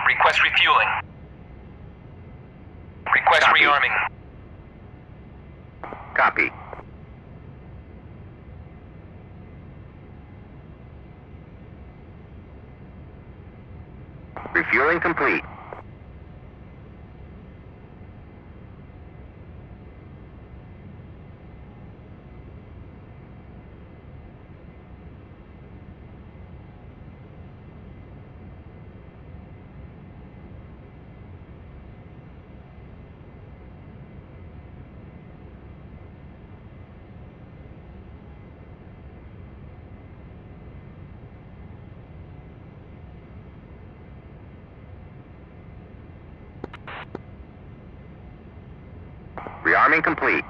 Request refueling. Request Copy. rearming. Copy. Refueling complete. Rearming complete.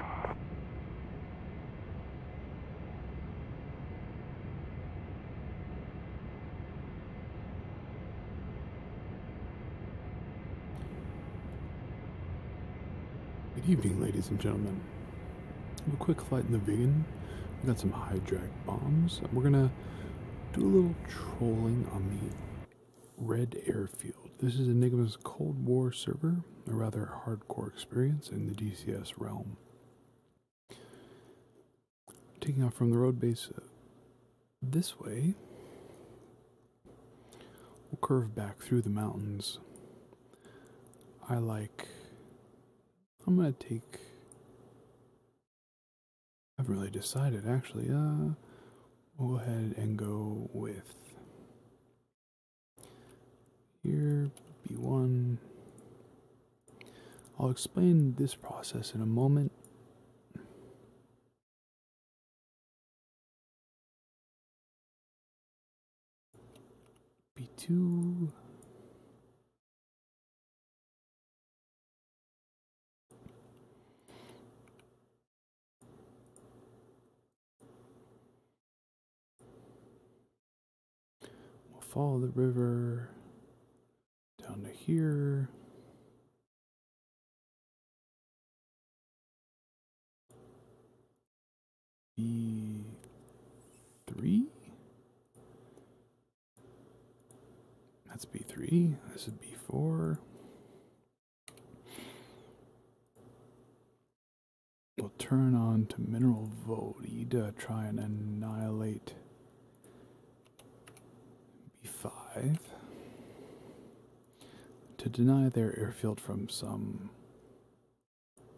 Good evening, ladies and gentlemen. We have a quick flight in the Viggen. We got some Hi-drag bombs, and we're gonna do a little trolling on the Red Airfield. This is Enigma's Cold War server, a rather hardcore experience in the DCS realm. Taking off from the road base this way, we'll curve back through the mountains. I'm gonna take, I haven't really decided actually. We'll go ahead and go with here, B1. I'll explain this process in a moment. B2. We'll follow the river down to here. B3? That's B3. This is B4. We'll turn on to Mineral Vody to try and annihilate B5 to deny their airfield from some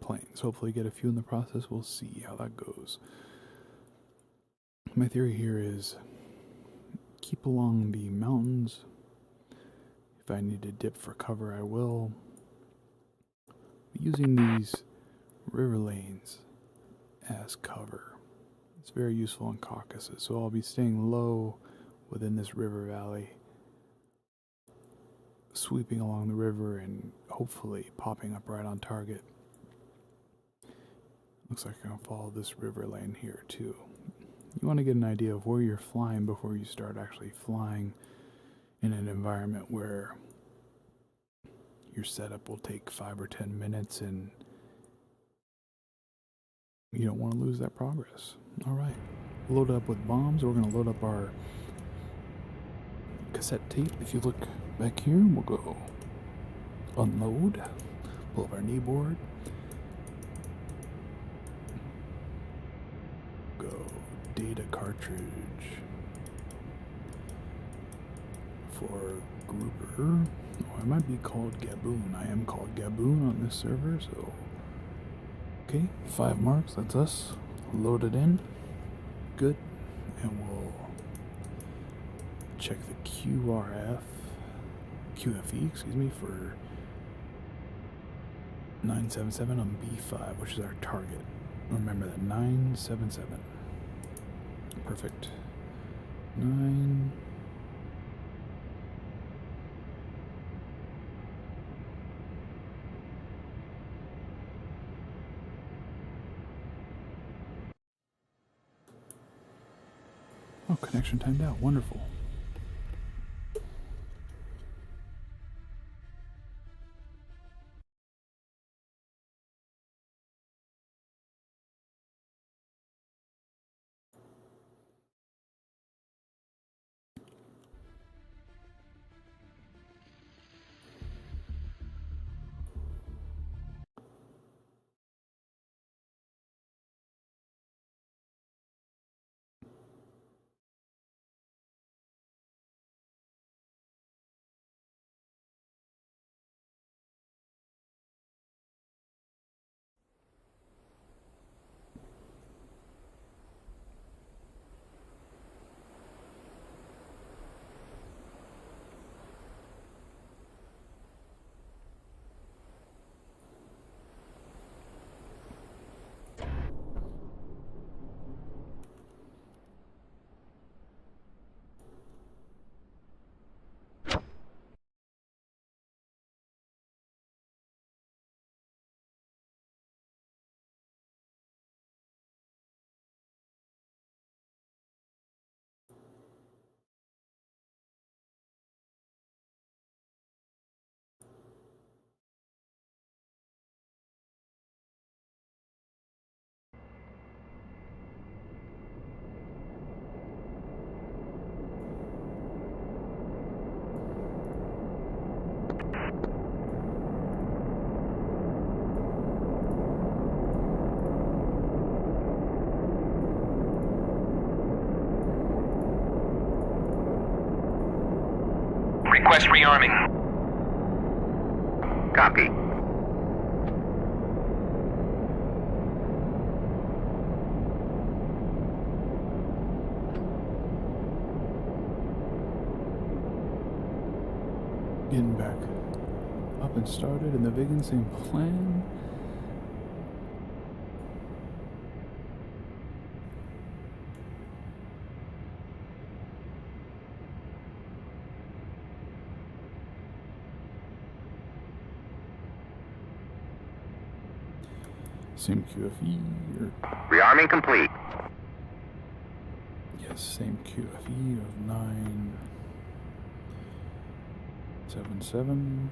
planes. Hopefully get a few in the process. We'll see how that goes. My theory here is keep along the mountains. If I need to dip for cover, I will. Using these river lanes as cover. It's very useful in Caucasus, so I'll be staying low within this river valley, sweeping along the river and hopefully popping up right on target. Looks like I'm going to follow this river lane here too. You want to get an idea of where you're flying before you start actually flying in an environment where your setup will take 5 or 10 minutes and you don't want to lose that progress. Alright, load up with bombs. We're going to load up our cassette tape. If you look back here, we'll go unload, pull up our kneeboard, go data cartridge for grouper. Oh, I might be called Gaboon. I am called Gaboon on this server, so okay, 5 marks, that's us. Load it in. Good. And we'll check the QFE, excuse me, for 977 on B5, which is our target. Remember that, 977. Perfect. 9. Oh, connection timed out. Wonderful. Request rearming. Copy. Getting back up and started in the Viggen, same plan. Same QFE, or Rearming complete. yes, same QFE of 977.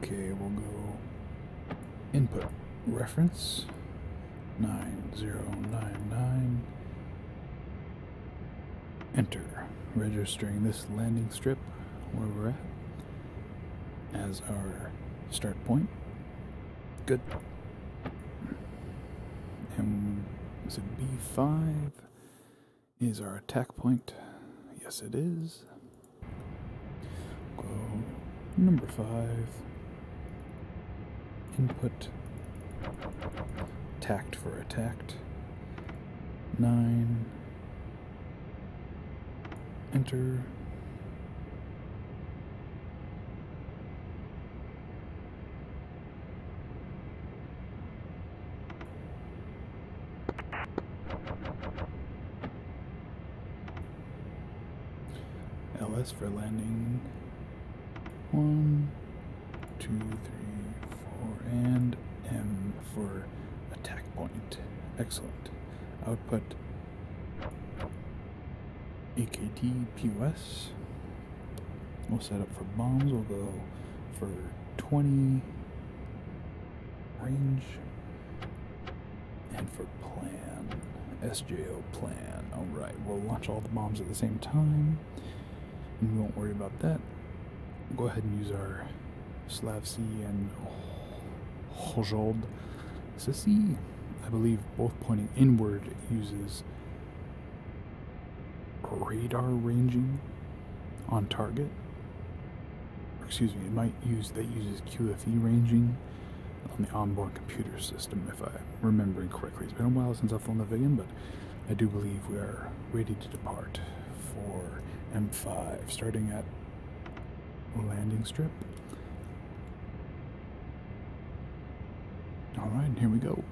Okay, we'll go input reference 9099. Enter, registering this landing strip where we're at as our start point. Good. And is it B5 is our attack point? Yes, it is. Go number 5. Input tact for attacked 9. Enter. LS for landing 1, 2, 3, 4, and M for attack point. Excellent. Output AKT POS. We'll set up for bombs. We'll go for 20 range, and for plan SJO plan. Alright, we'll launch all the bombs at the same time, and we won't worry about that. We'll go ahead and use our Slavc and Hojold Sissy. I believe both pointing inward uses radar ranging on target. Or excuse me, it might use that uses QFE ranging on the onboard computer system, if I'm remembering correctly. It's been a while since I've flown the Viggen, but I do believe we are ready to depart for M5, starting at landing strip. Alright, here we go.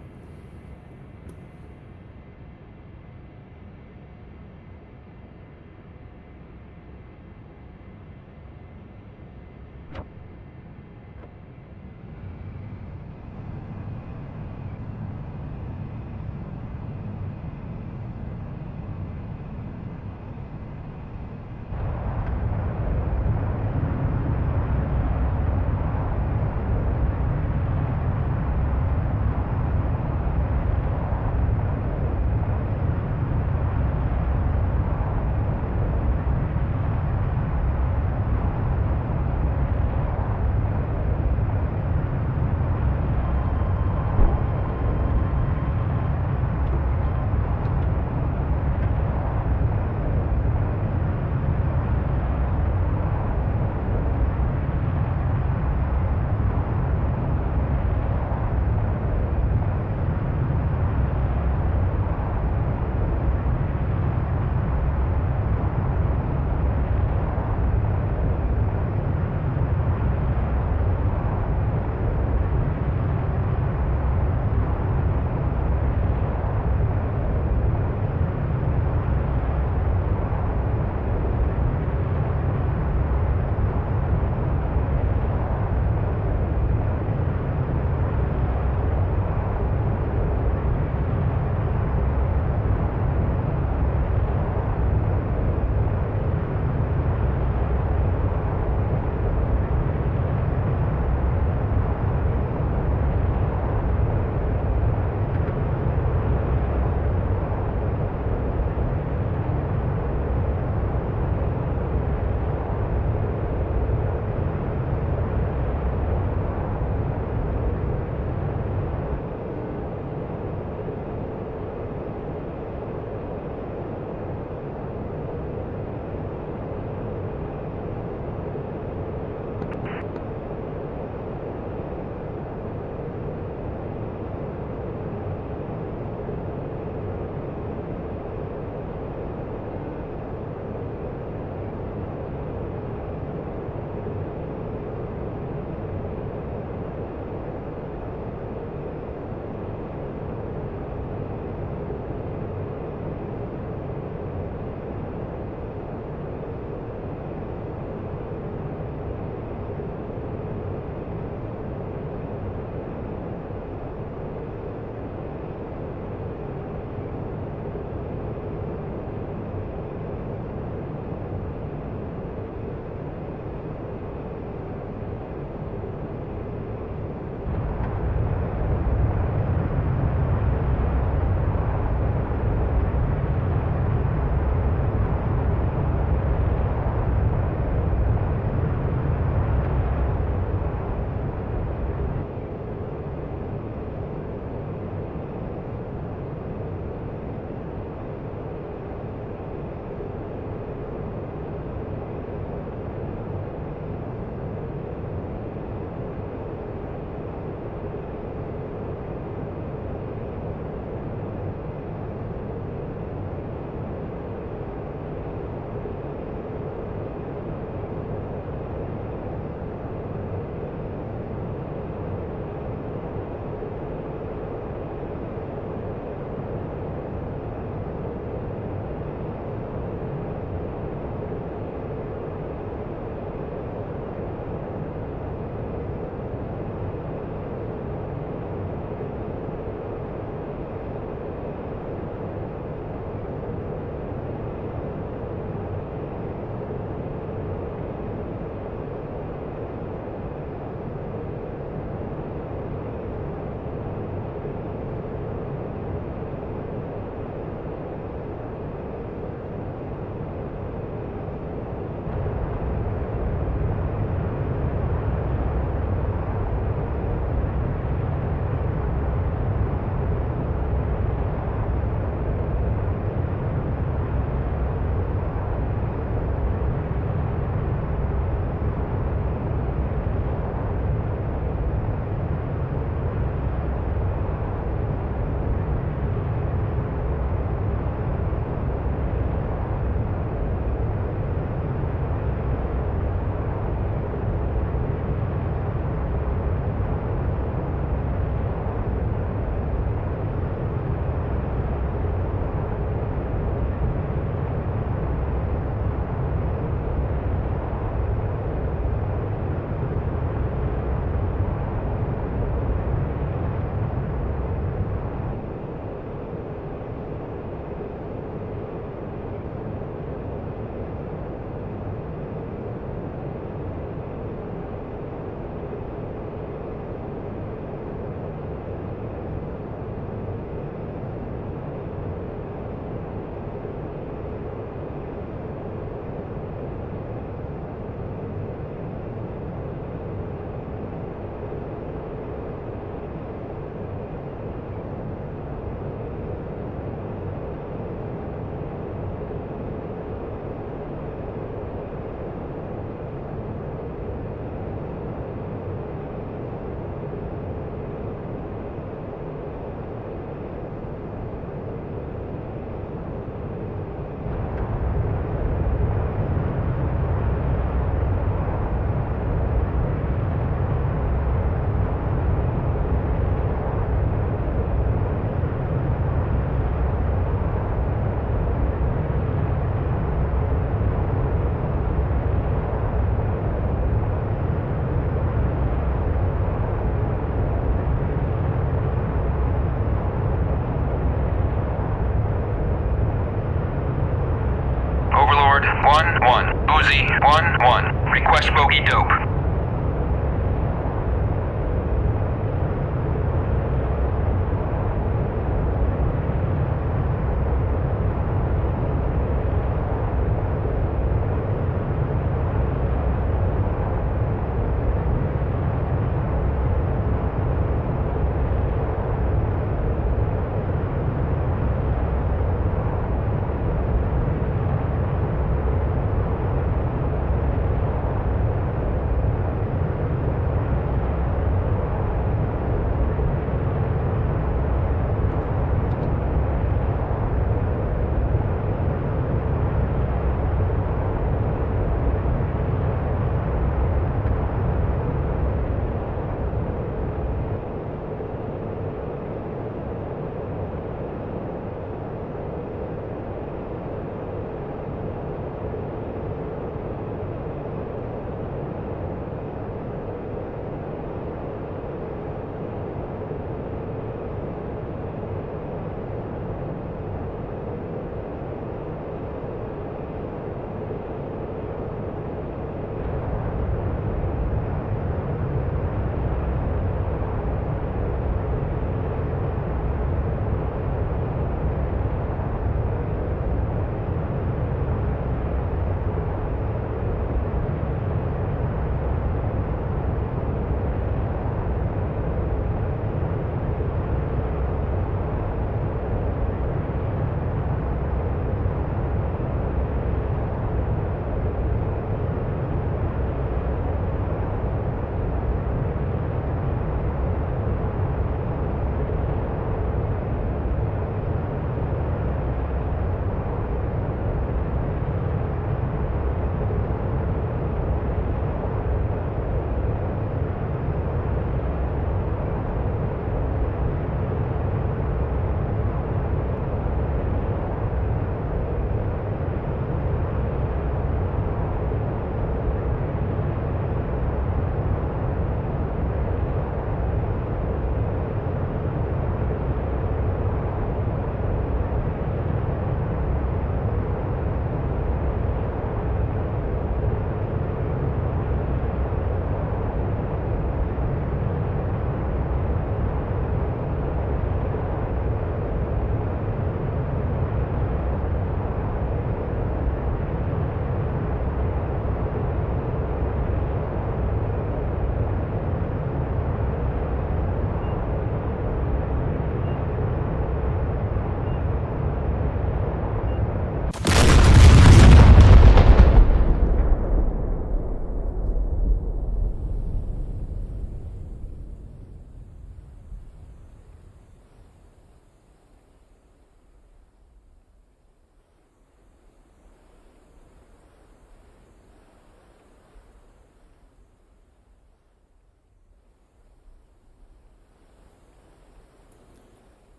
Horde 1-1. Uzi 1-1. Request bogey dope.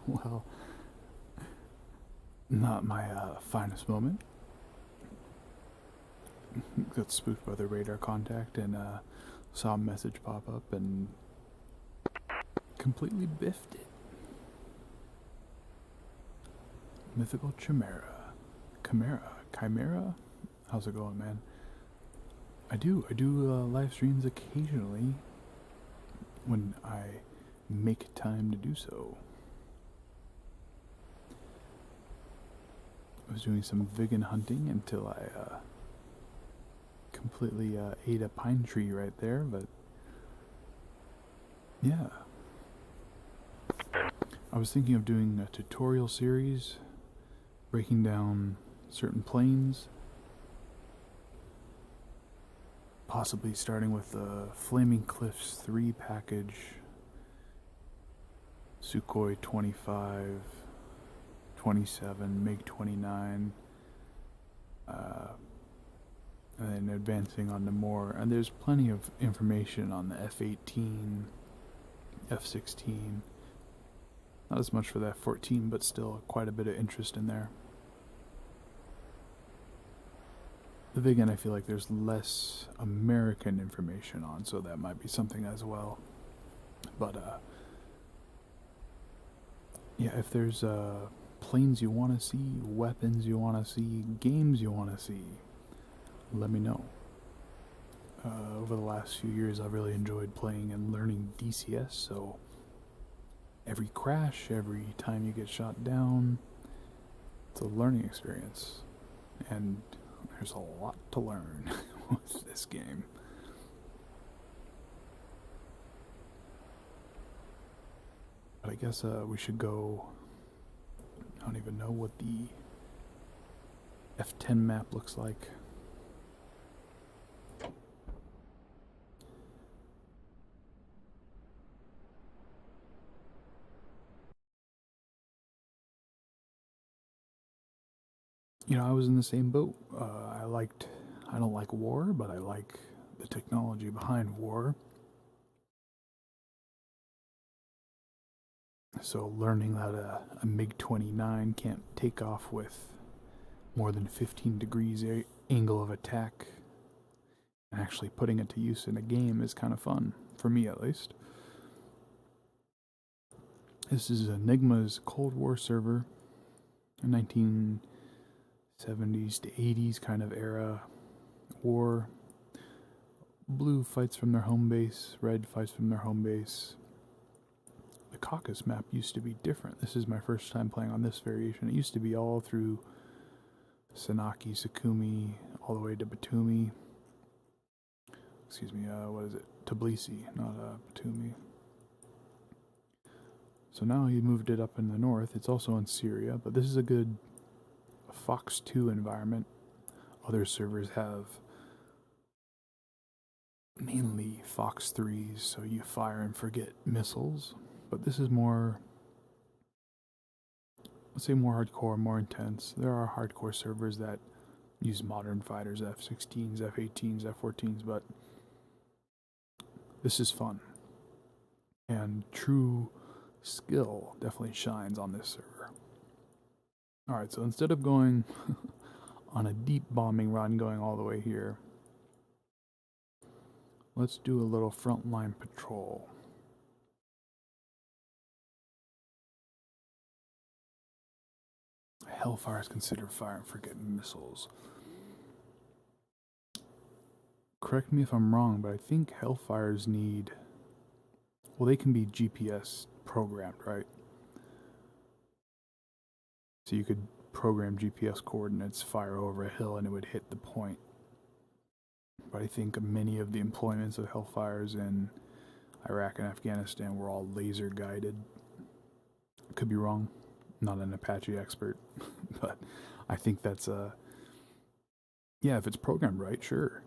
Well, not my finest moment. Got spooked by the radar contact and saw a message pop up and completely biffed it. Mythical Chimera? How's it going, man? I do live streams occasionally when I make time to do so. I was doing some Viggen hunting until I completely ate a pine tree right there, but yeah. I was thinking of doing a tutorial series, breaking down certain planes, possibly starting with the Flaming Cliffs 3 package, Sukhoi 25, 27, MiG-29, and then advancing on to more. And there's plenty of information on the F-18, F-16. Not as much for the F-14, but still quite a bit of interest in there. The Viggen, I feel like there's less American information on, so that might be something as well. But, yeah, if there's planes you want to see, weapons you want to see, games you want to see, let me know. Over the last few years, I've really enjoyed playing and learning DCS, so every crash, every time you get shot down, it's a learning experience. And there's a lot to learn with this game. But I guess we should go. I don't even know what the F10 map looks like. You know, I was in the same boat. I don't like war, but I like the technology behind war. So learning that a MiG-29 can't take off with more than 15 degrees angle of attack and actually putting it to use in a game is kind of fun, for me at least. This is Enigma's Cold War server, a 1970s to 80s kind of era war. Blue fights from their home base, red fights from their home base. The Caucasus map used to be different. This is my first time playing on this variation. It used to be all through Sanaki, Sukhumi, all the way to Batumi. Excuse me, what is it? Tbilisi, not Batumi. So now he moved it up in the north. It's also in Syria, but this is a good Fox 2 environment. Other servers have mainly Fox 3s, so you fire and forget missiles. But this is more, let's say more hardcore, more intense. There are hardcore servers that use modern fighters, F-16s, F-18s, F-14s, but this is fun. And true skill definitely shines on this server. Alright, so instead of going on a deep bombing run going all the way here, let's do a little frontline patrol. Hellfire is considered fire and forget missiles. Correct me if I'm wrong, but I think Hellfires need, well, they can be GPS programmed, right? So you could program GPS coordinates, fire over a hill, and it would hit the point. But I think many of the employments of Hellfires in Iraq and Afghanistan were all laser guided. Could be wrong. Not an Apache expert, but I think that's yeah, if it's programmed right, sure.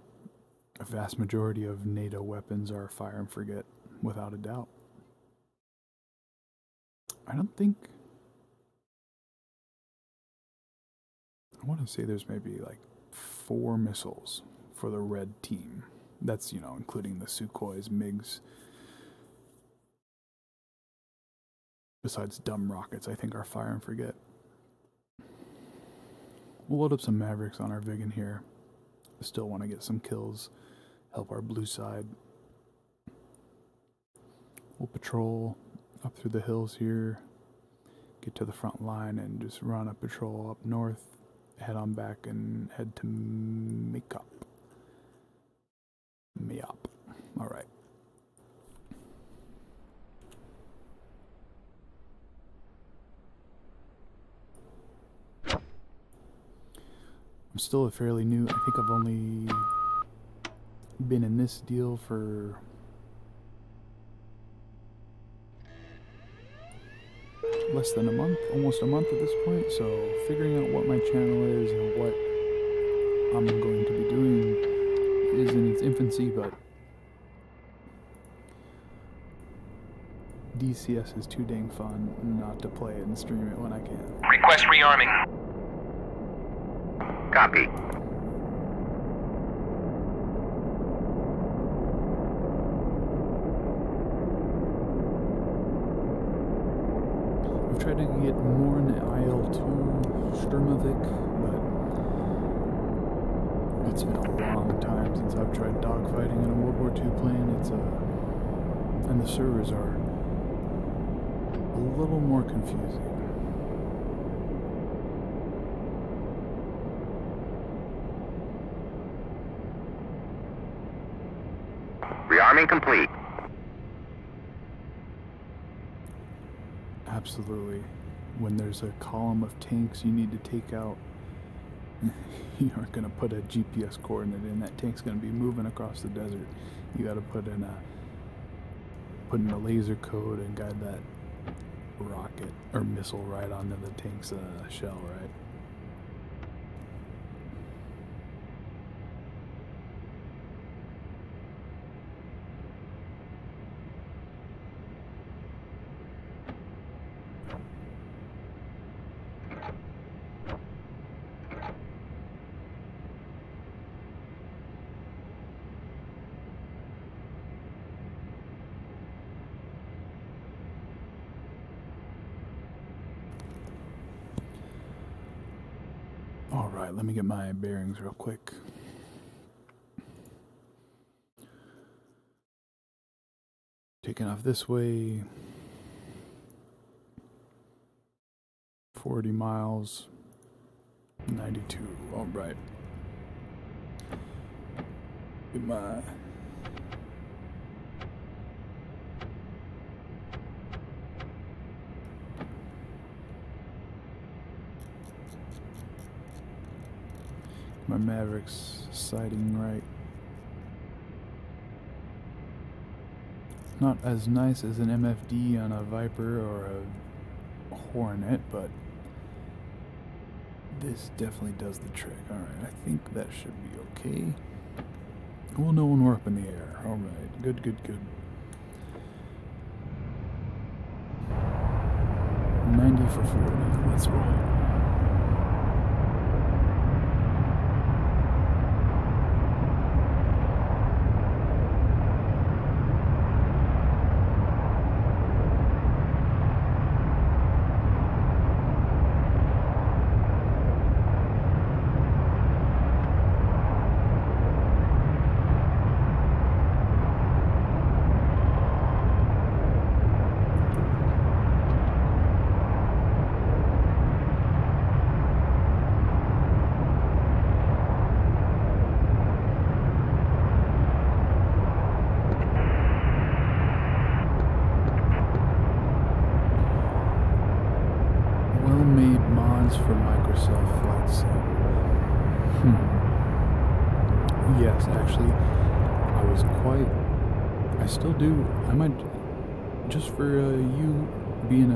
A vast majority of NATO weapons are fire and forget, without a doubt. I want to say there's maybe like 4 missiles for the red team. That's, you know, including the Sukhois, MiGs. Besides dumb rockets, I think are fire and forget. We'll load up some Mavericks on our Viggen here. Still want to get some kills, help our blue side. We'll patrol up through the hills here, get to the front line, and just run a patrol up north, head on back, and head to Miop. Alright. I'm still a fairly new, I think I've only been in this deal for less than a month, almost a month at this point, so figuring out what my channel is and what I'm going to be doing is in its infancy, but DCS is too dang fun not to play it and stream it when I can. Request rearming. Copy. I've tried to get more into IL-2 Sturmovik, but it's been a long time since I've tried dogfighting in a World War II plane. And the servers are a little more confusing. Jamming complete. Absolutely. When there's a column of tanks you need to take out, you aren't going to put a GPS coordinate in. That tank's going to be moving across the desert. You got to put in a laser code and guide that rocket or missile right onto the tank's shell, right? Alright, let me get my bearings real quick. Taking off this way. 40 miles. 92. Alright. Get my... my Mavericks sighting right. Not as nice as an MFD on a Viper or a Hornet, but this definitely does the trick. Alright, I think that should be okay. We'll know when we're up in the air. Alright, good, good, good. 90 for 40. Let's roll. For Microsoft Flight Sim. Yes, actually, I still do. I might, just for you being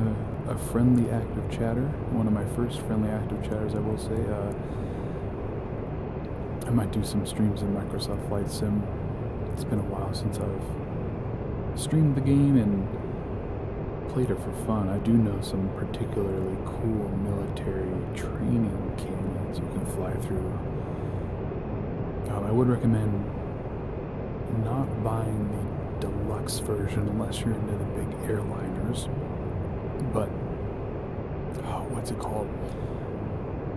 a friendly active chatter, one of my first friendly active chatters, I will say, I might do some streams in Microsoft Flight Sim. It's been a while since I've streamed the game and played it for fun. I do know some particularly cool military training canyons you can fly through. I would recommend not buying the deluxe version unless you're into the big airliners. But what's it called?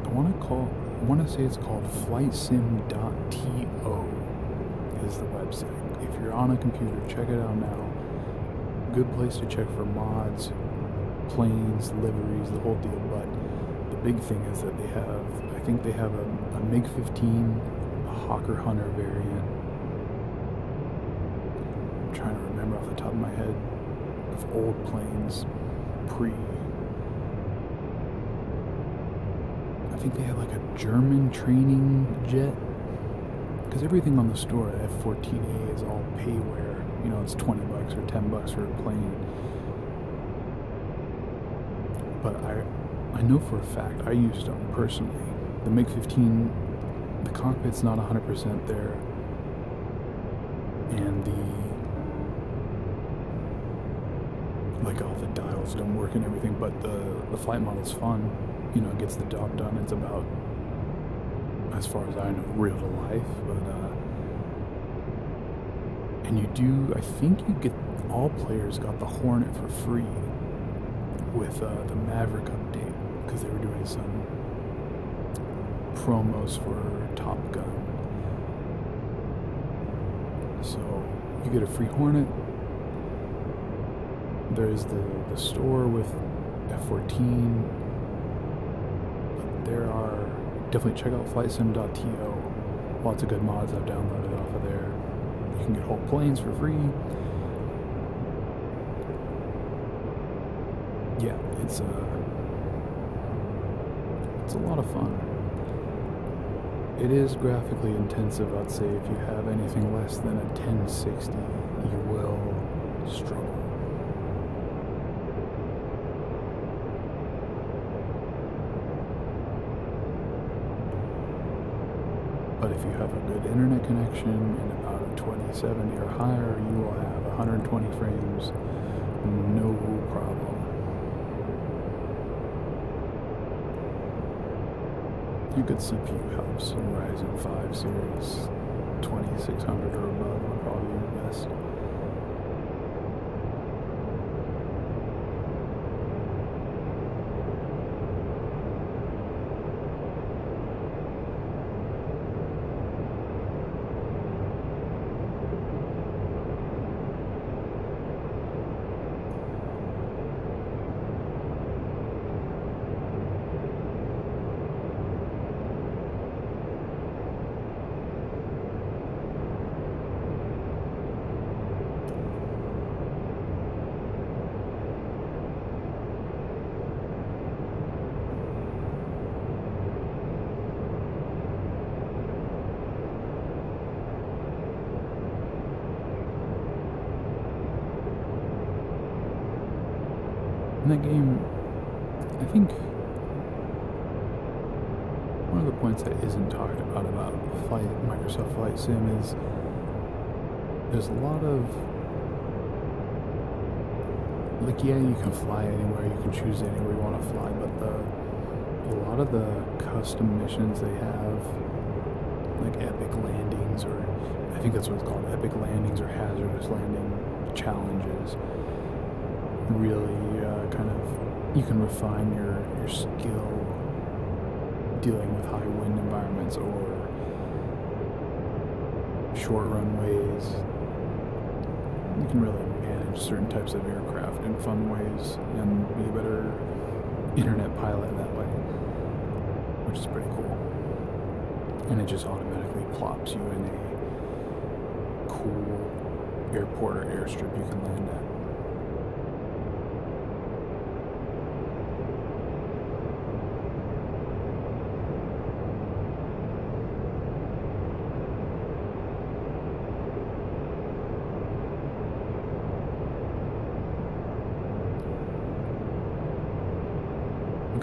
I want to say it's called flightsim.to is the website. If you're on a computer, check it out now. Good place to check for mods, planes, liveries, the whole deal. But the big thing is that I think they have a MiG-15, a Hawker Hunter variant. I'm trying to remember off the top of my head of old planes, I think they had like a German training jet. Because everything on the store at F-14A is all payware. You know, it's $20 or $10 for a plane. But I know for a fact, I used them personally. The MiG-15, the cockpit's not 100% there. And all the dials don't work and everything, but the flight model's fun. You know, it gets the job done. It's about, as far as I know, real to life. But, and you do, I think you get, all players got the Hornet for free with the Maverick update, because they were doing some promos for Top Gun. So you get a free Hornet. There's the store with F-14, but there are, definitely check out flightsim.to. Lots of good mods I've downloaded off of there. You can get whole planes for free. Yeah, it's a lot of fun. It is graphically intensive, I'd say. If you have anything less than a 1060, you will struggle. But if you have a good internet connection and about a 2070 or higher, you will have 120 frames, no problem. A good CPU helps. A Ryzen 5 series 2600 or above would probably be the best. In that game, I think one of the points that isn't talked about Microsoft Flight Sim is there's a lot of, like, yeah, you can fly anywhere, you can choose anywhere you want to fly, but a lot of the custom missions they have, like epic landings, or I think that's what it's called, epic landings or hazardous landing challenges, really kind of, you can refine your skill dealing with high wind environments or short runways. You can really manage certain types of aircraft in fun ways and be a better internet pilot that way, which is pretty cool. And it just automatically plops you in a cool airport or airstrip you can land at.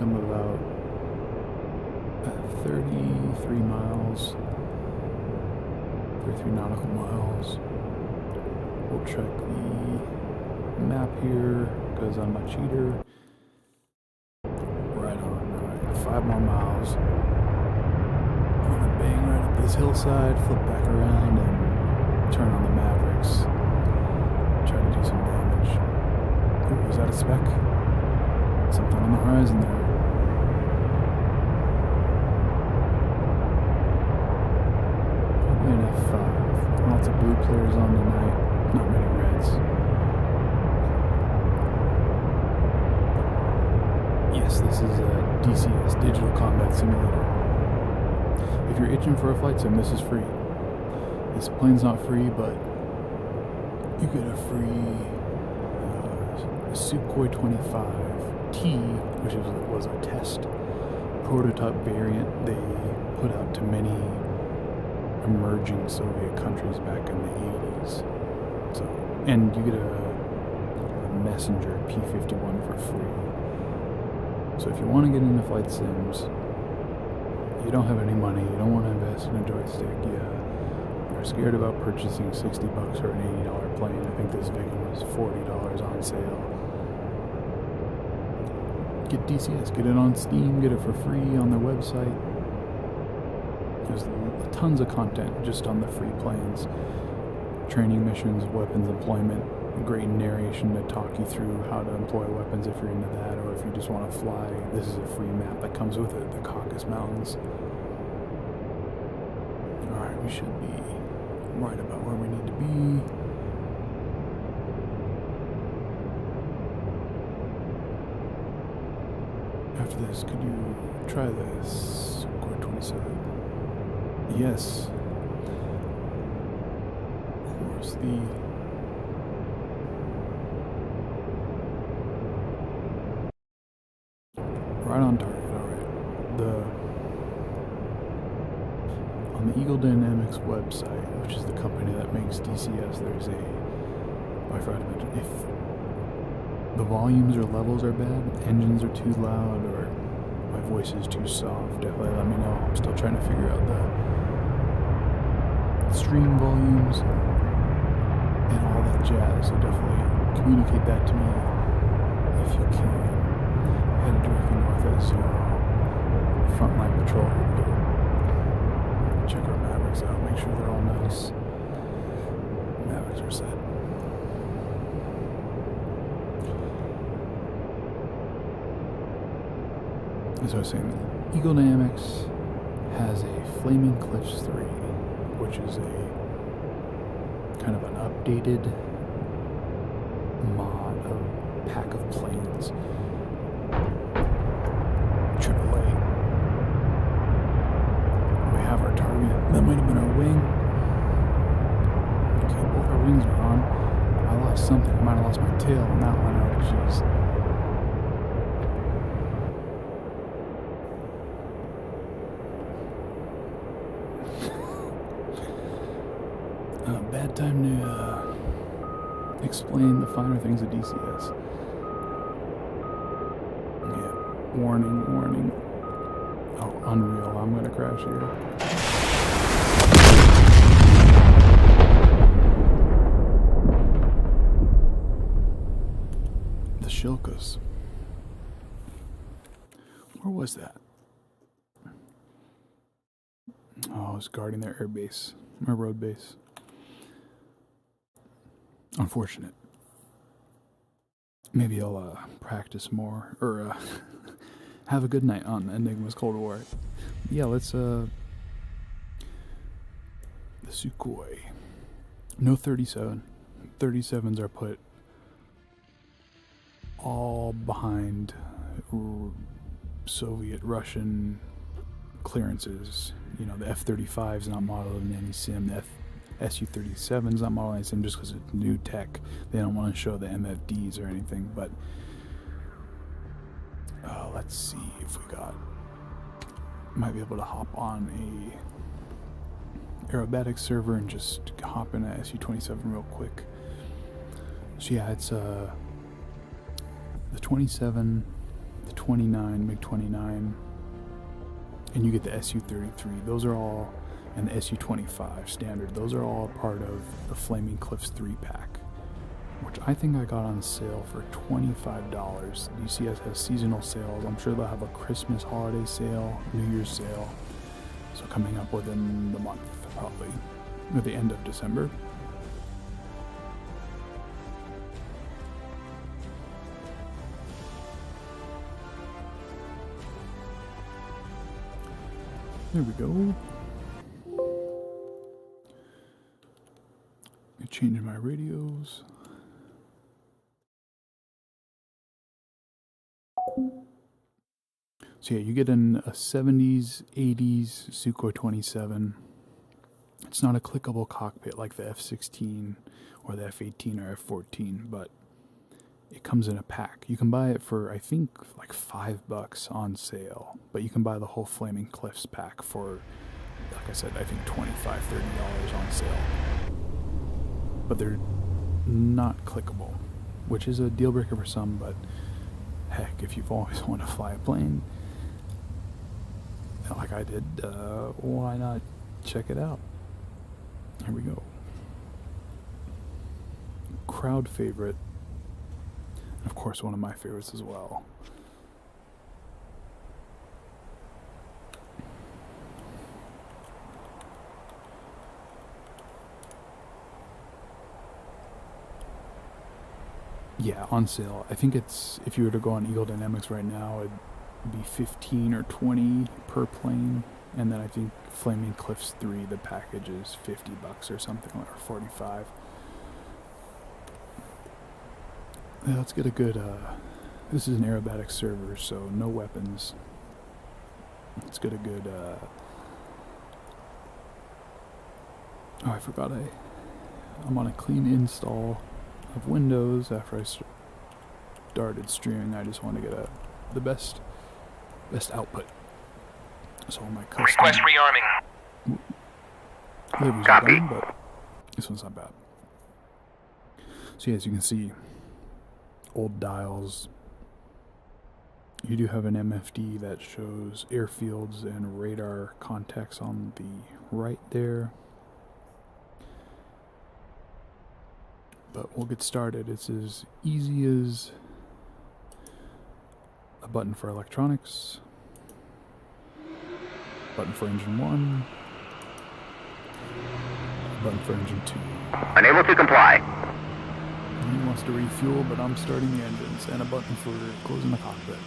I'm about 33 miles, 33 nautical miles. We'll check the map here because I'm a cheater. Right on, alright, 5 more miles. I'm gonna bang right up this hillside, flip back around, and turn on the Mavericks. Try to do some damage. Ooh, is that a spec? Something on the horizon there. An F5. Lots of blue players on tonight, not many reds. Yes, this is a DCS, Digital Combat Simulator. If you're itching for a flight sim, this is free. This plane's not free, but you get a free Su-27, which was a test prototype variant they put out to many emerging Soviet countries back in the 80s. So, and you get a Messenger P-51 for free. So if you want to get into flight sims, you don't have any money, you don't want to invest in a joystick, you're scared about purchasing $60 or an $80 plane. I think this Viggen was $40 on sale. Get DCS, get it on Steam, get it for free on their website. There's tons of content just on the free planes. Training missions, weapons employment, great narration to talk you through how to employ weapons if you're into that, or if you just want to fly. This is a free map that comes with it, the Caucasus Mountains. Alright, we should be right about where we need to be. After this, could you try this? Core 27. Yes. close. Right on target, alright. On the Eagle Dynamics website, which is the company that makes DCS, there's I forgot to mention, if the volumes or levels are bad, engines are too loud, or my voice is too soft, definitely let me know. I'm still trying to figure out the stream volumes and all that jazz, so definitely communicate that to me if you can. Headed directly north at 0. Frontline patrol, here we go. Check our Mavericks out, make sure they're all nice. Mavericks are set. As I was saying, Eagle Dynamics has a Flaming Cliffs 3, which is a kind of an updated mod of pack of planes. AAA. We have our target. That might have been our wing. Okay, both our wings are on. I lost something. I might have lost my tail on that one. Oh, jeez. Bad time to explain the finer things of DCS. Yeah, warning. Oh, unreal, I'm gonna crash here. The shilkas. Where was that? Oh, I was guarding their air base, my road base. Unfortunate. Maybe I'll practice more, or have a good night on Enigma's Cold War. Yeah, let's the Sukhoi. No 37. 37s are put all behind Soviet, Russian clearances. You know, the F-35 is not modeled in any sim. The Su-37 is not modeled in any sim just because it's new tech. They don't want to show the MFDs or anything, but let's see if we might be able to hop on a aerobatic server and just hop in a Su-27 real quick. So yeah, it's the 27, the 29, MiG-29, and you get the Su-33. Those are all, and the Su-25 standard. Those are all part of the Flaming Cliffs 3 pack, which I think I got on sale for $25. DCS has seasonal sales. I'm sure they'll have a Christmas holiday sale, New Year's sale. So coming up within the month, probably, at the end of December. There we go. I change my radios. So yeah, you get a 70s, 80s Sukhoi 27. It's not a clickable cockpit like the F-16 or the F-18 or F-14, but it comes in a pack. You can buy it for, I think, like $5 on sale, but you can buy the whole Flaming Cliffs pack for, like I said, I think $25, $30 on sale. But they're not clickable, which is a deal breaker for some, but heck, if you've always wanted to fly a plane, like I did, why not check it out? Here we go. Crowd favorite. And of course, one of my favorites as well. Yeah, on sale. I think it's, if you were to go on Eagle Dynamics right now, it'd be 15 or 20 per plane. And then I think Flaming Cliffs 3, the package is $50 or something, or 45. Yeah, let's get a good, this is an aerobatic server, so no weapons. Let's get a good, oh, I forgot I'm on a clean install of Windows after I started streaming. I just want to get the best output. So all my custom Request rearming. flavors are done, but this one's not bad. So yeah, as you can see, old dials. You do have an MFD that shows airfields and radar contacts on the right there. But we'll get started. It's as easy as a button for electronics, button for engine 1, a button for engine 2. Unable to comply. He wants to refuel, but I'm starting the engines, and a button for closing the cockpit.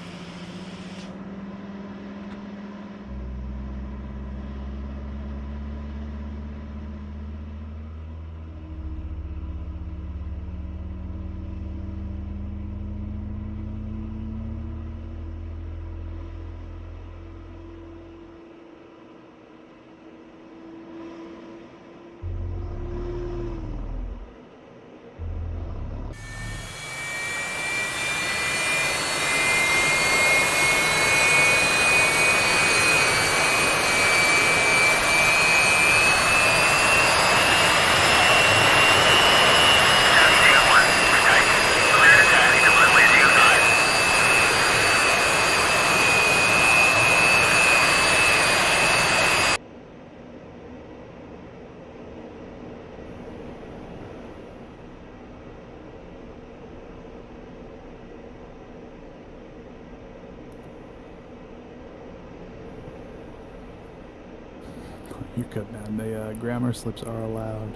You're cut down. The grammar slips are allowed.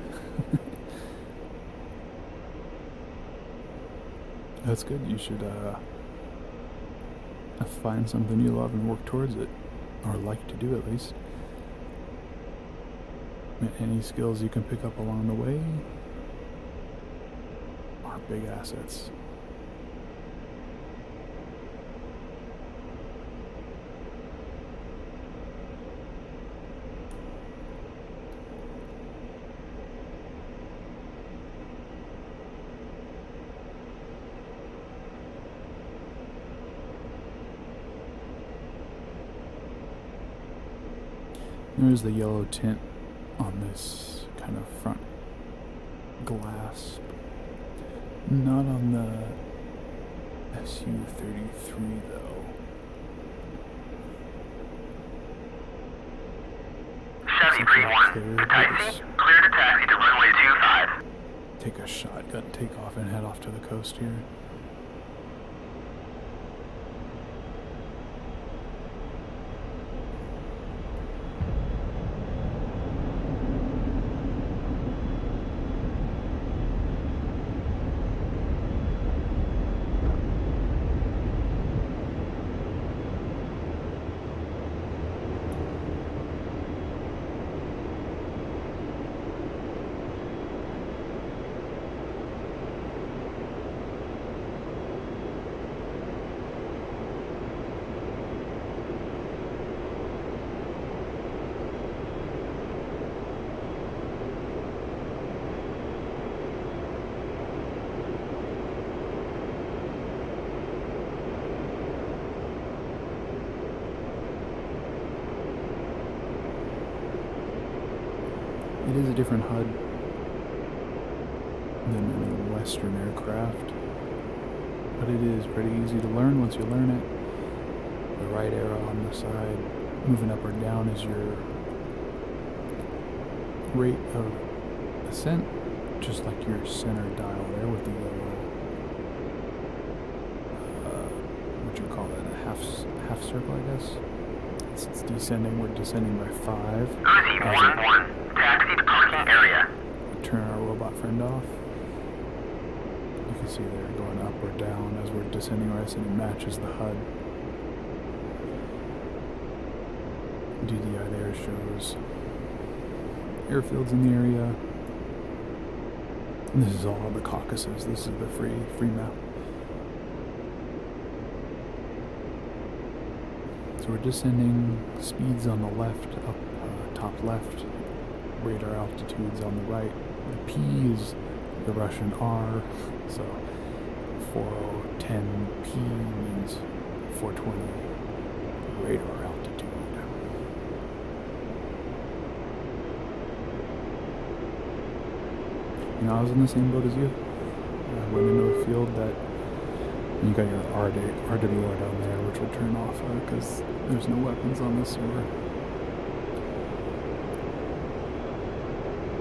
That's good. You should find something you love and work towards it, or like to do at least. Any skills you can pick up along the way are big assets. There's the yellow tint on this kind of front glass. Not on the Su-33 though. 73-1. Taxi, clear to taxi to runway 25. Take a shotgun takeoff and head off to the coast here. It is a different HUD than any Western aircraft, but it is pretty easy to learn once you learn it. The right arrow on the side, moving up or down, is your rate of ascent, just like your center dial there with the yellow, what do you call that, a half circle, I guess. It's descending, we're descending by 5. Uzi 1-1. Taxi to parking area. Turn our robot friend off. You can see they're going up or down as we're descending or ascending. It matches the HUD. DDI there shows airfields in the area. And this is all the Caucasus. This is the free map. So we're descending, speeds on the left, up top left, radar altitudes on the right, The P is the Russian R, so 4010P means 420 radar altitude. You know, I was in the same boat as you. I went into a field that you got your RWR down there, which will turn off because there's no weapons on this server.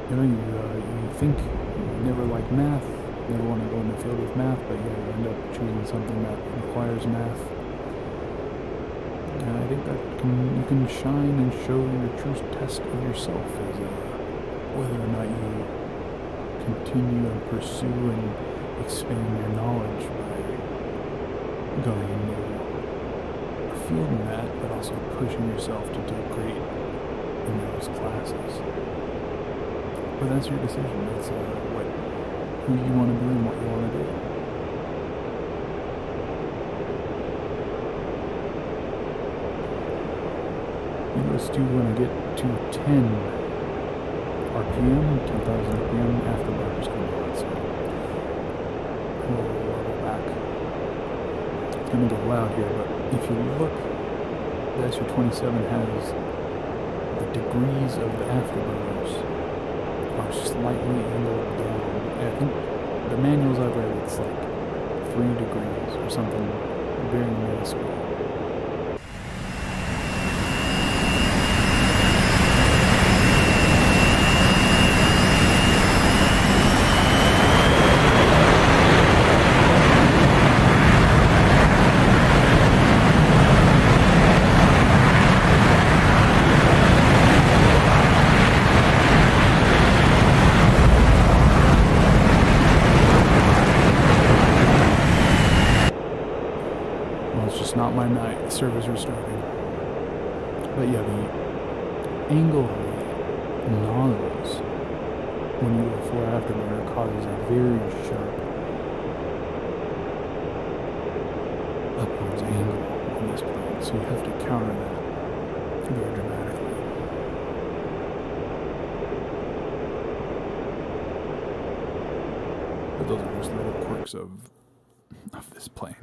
You know, you think you never like math, never want to go in the field with math, but yeah, you end up choosing something that requires math. And I think that you can shine and show your true test of yourself as whether or not you continue and pursue and expand your knowledge by going into a field in that, but also pushing yourself to do great in those classes. But that's your decision. That's who you want to be and what you want to do. You notice too, when I get to 10 RPM, 10,000 RPM, afterburners come on, so we'll level back. It's going to get loud here, but if you look, the Su-27 has the degrees of the afterburners are slightly angled down. I think the manuals I've read, it's like 3 degrees or something very minuscule. Not my night, the server's restarting. But yeah, the angle of the nozzles when you go for afterburner causes a very sharp upwards angle on this plane, so you have to counter that very dramatically. But those are just little quirks of this plane.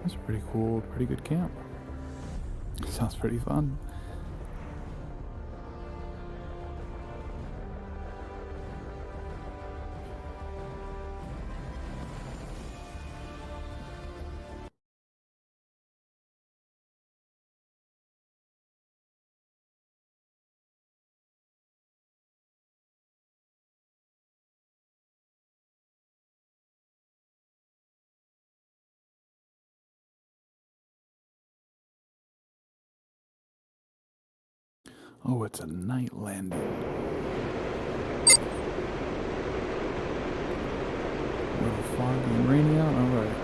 That's a pretty cool, pretty good camp. Sounds pretty fun. Oh, it's a night landing. A little foggy and rainy out? Alright.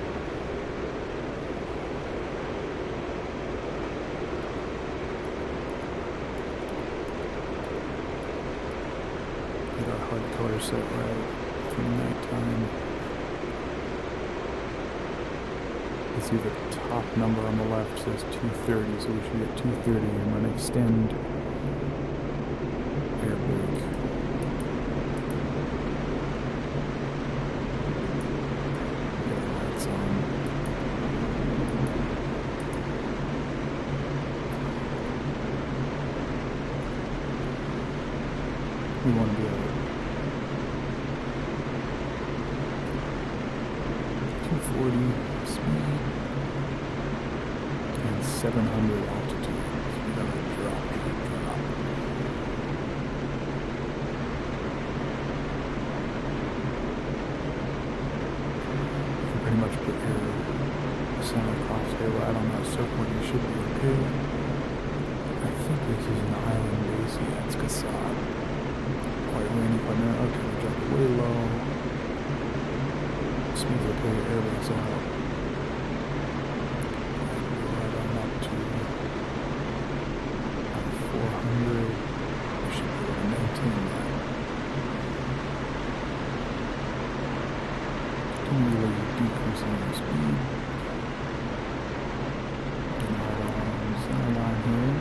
Get our hard color set right for nighttime. You see the top number on the left says 230, so we should be at 230 and we're going to extend air brake. Get our lights on. We want to be at 240 speed and 700 altitude. So we gotta drop. stay right on that circle and you should be okay. I think this is an island base. Yeah, it's SAAB. Quite rainy, quite narrow. Okay, we dropped way low. Speed's okay, airbags out. Right on up to 400. We should be able to maintain that. Continually decreasing the speed. Getting right on center line here.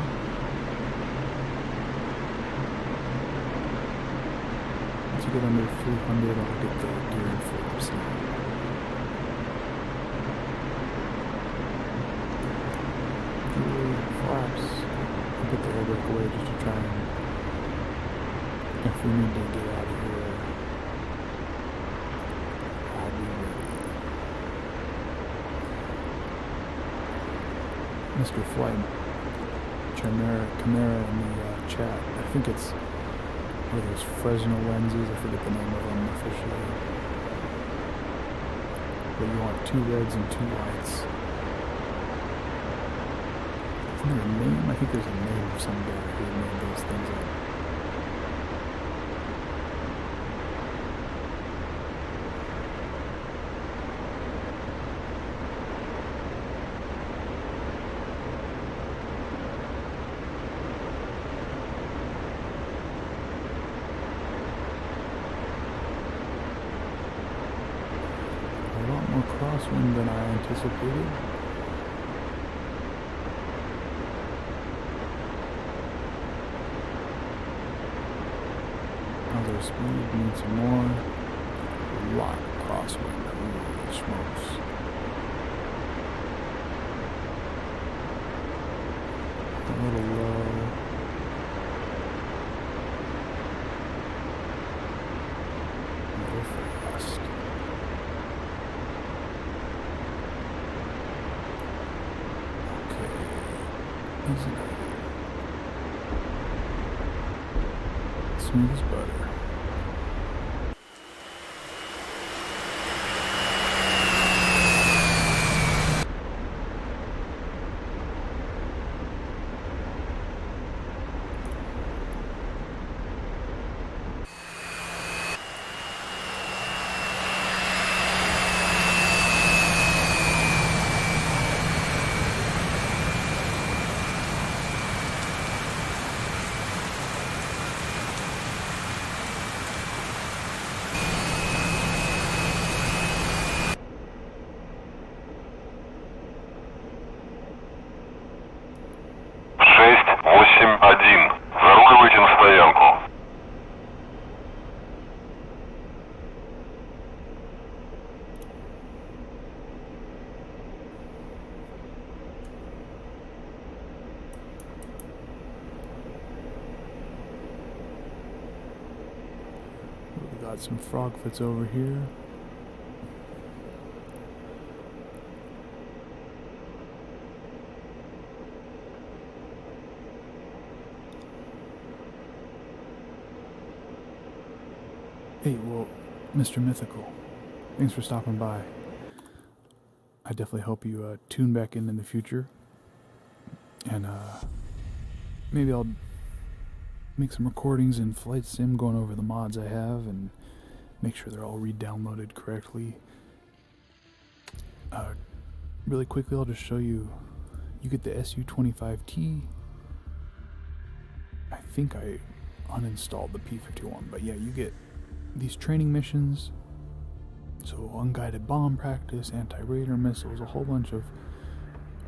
Once you get under 300, I'll get the gearing flips now. Flaps. I'll put the air brake away just to try and, if we need to get out of here, I'll be ready. Mr. Flight Chimera in the chat. I think it's one of those Fresnel lenses. I forget the name of them officially. But you want 2 reds and 2 whites. Isn't there a name? I think there's a name of some guy who made those things up. A lot more crosswind than I anticipated. Other speed, need some more. A lot of crosswind. Holy smokes. A little low. A little fast. Okay. Easy. Smooth as butter. Заруливайте на стоянку. We got some frog fits over here. Hey, well, Mr. Mythical, thanks for stopping by. I definitely hope you tune back in the future. And maybe I'll make some recordings in Flight Sim going over the mods I have and make sure they're all re-downloaded correctly. Really quickly, I'll just show you. You get the Su-27. I think I uninstalled the P-51, but yeah, you get these training missions. So unguided bomb practice, anti-radar missiles, a whole bunch of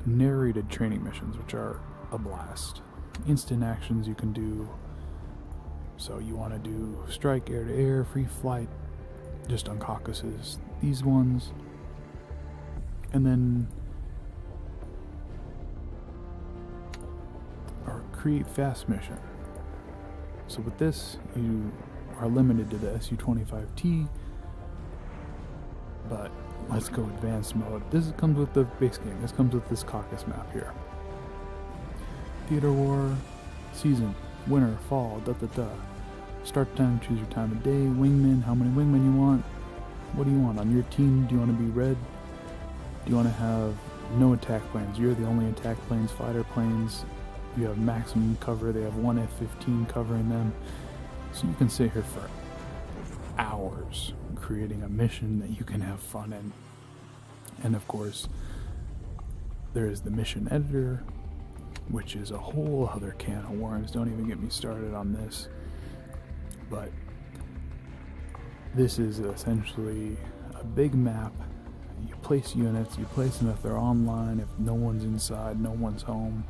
narrated training missions, which are a blast. Instant actions you can do. So you want to do strike, air-to-air, free flight, just on Caucasus, these ones. And then our create fast mission. So with this, you are limited to the Su-27, but let's go advanced mode. This comes with the base game. This comes with this Caucasus map here. Theater war, season, winter, fall, Start time, choose your time of day, wingmen, how many wingmen you want. What do you want on your team? Do you want to be red? Do you want to have no attack planes. You're the only attack planes, fighter planes. You have maximum cover. They have one F-15 covering them. So you can sit here for hours creating a mission that you can have fun in. And of course, there is the mission editor, which is a whole other can of worms. Don't even get me started on this. But this is essentially a big map. You place units, you place them if they're online, if no one's inside, no one's home.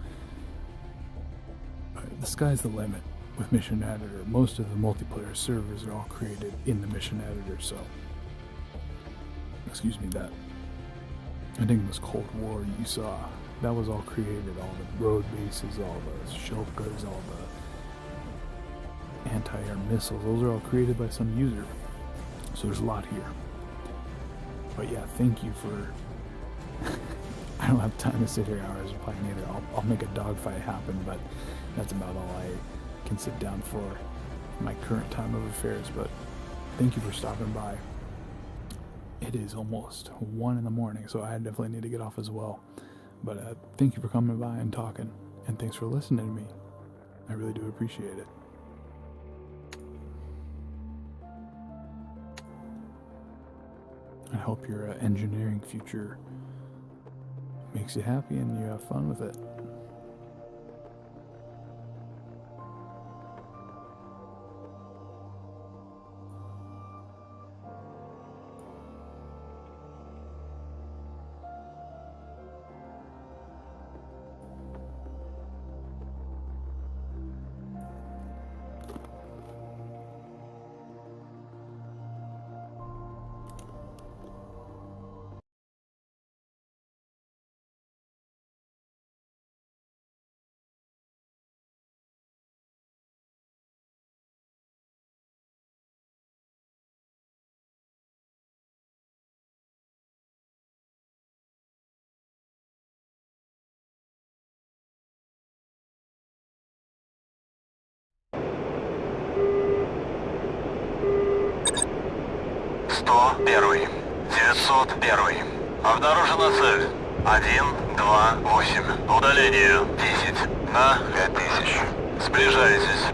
The sky's the limit with Mission Editor. Most of the multiplayer servers are all created in the Mission Editor, so excuse me, that I think it was Cold War you saw. That was all created, all the road bases, all the shilkas, all the anti-air missiles, those are all created by some user. So there's a lot here. But yeah, thank you for I don't have time to sit here hours playing either. I'll make a dogfight happen, but that's about all I can sit down for in my current time of affairs. But thank you for stopping by. It is almost 1 in the morning, so I definitely need to get off as well. But thank you for coming by and talking, and thanks for listening to me. I really do appreciate it. I hope your engineering future makes you happy and you have fun with it. Первый, 901. Обнаружена цель. 128. Удаление 10 на 5000. Сближайтесь.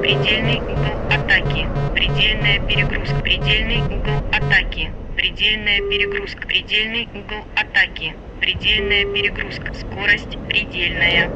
Предельный угол атаки. Предельная перегрузка. Предельный угол атаки. Предельная перегрузка. Предельный угол атаки. Предельная перегрузка. Скорость предельная.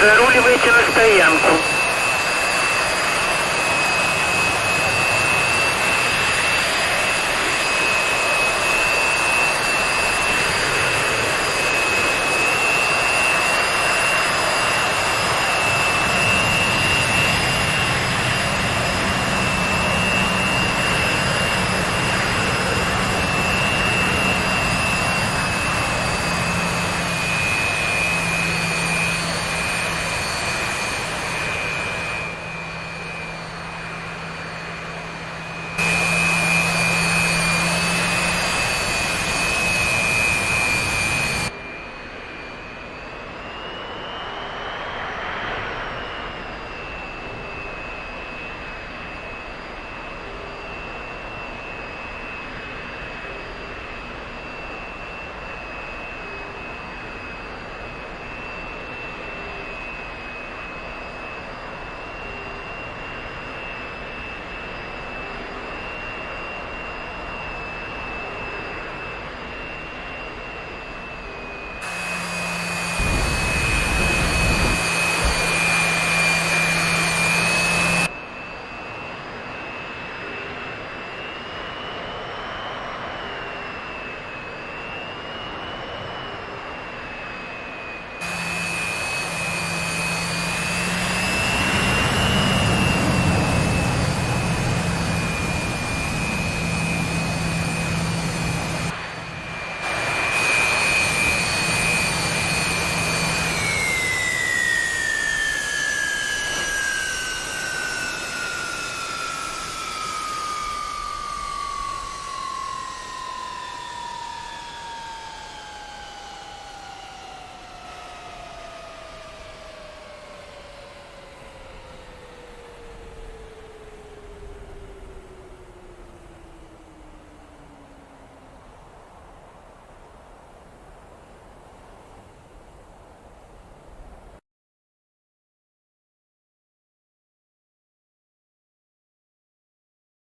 Заруливайте на стоянку.